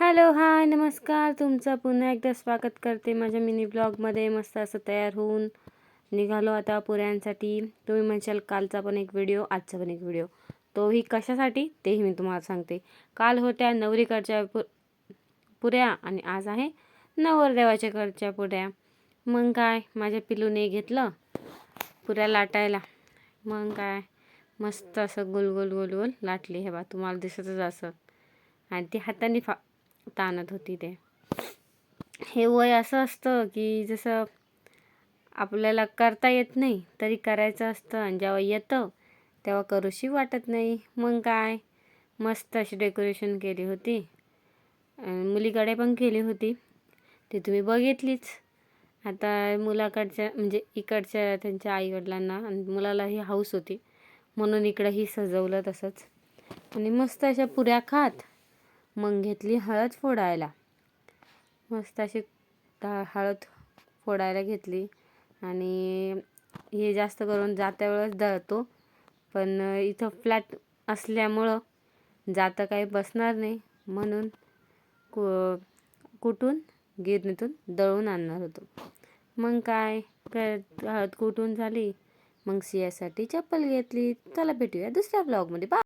Hello, हाय, नमस्कार. तुमचं पुन्हा एकदा स्वागत करते माझ्या मिनी ब्लॉगमध्ये. मस्त असं तयार होऊन निघालो आता पुऱ्यांसाठी. तुम्ही म्हणशाल कालचा पण एक व्हिडिओ, आजचा पण एक व्हिडिओ. तोही कशासाठी तेही मी तुम्हाला सांगते. काल होत्या नवरीकडच्या पुऱ्या आणि आज आहे नवरदेवाच्या कडच्या पुऱ्या. मग काय, माझ्या पिलूने घेतलं पुऱ्या लाटायला. मग काय, मस्त असं गोल गोल गोल गोल लाटली. हे बा, तुम्हाला दिसतच असं. आणि ती हाताने ताणत होती. ते हे वय असं असतं की जसं आपल्याला करता येत नाही तरी करायचं असतं, आणि जेव्हा येतं तेव्हा करूशी वाटत नाही. मग काय, मस्त अशी डेकोरेशन केली होती. मुलीकडे पण केली होती, ती तुम्ही बघितलीच. आता मुलाकडच्या म्हणजे इकडच्या त्यांच्या आईवडिलांना आणि मुलालाही हौस होती म्हणून इकडंही सजवलं तसंच. आणि मस्त अशा पुऱ्या खात मग घेतली हळद फोडायला. मस्त अशी हळद फोडायला घेतली. आणि हे जास्त करून जात्या वेळेस दळतो, पण इथं फ्लॅट असल्यामुळं जातं काही बसणार नाही म्हणून कुटून गिरणीतून दळून आणणार होतो. मग काय, हळद कुटून झाली, मग सियासाठी चप्पल घेतली. चला भेटूया दुसऱ्या ब्लॉगमध्ये.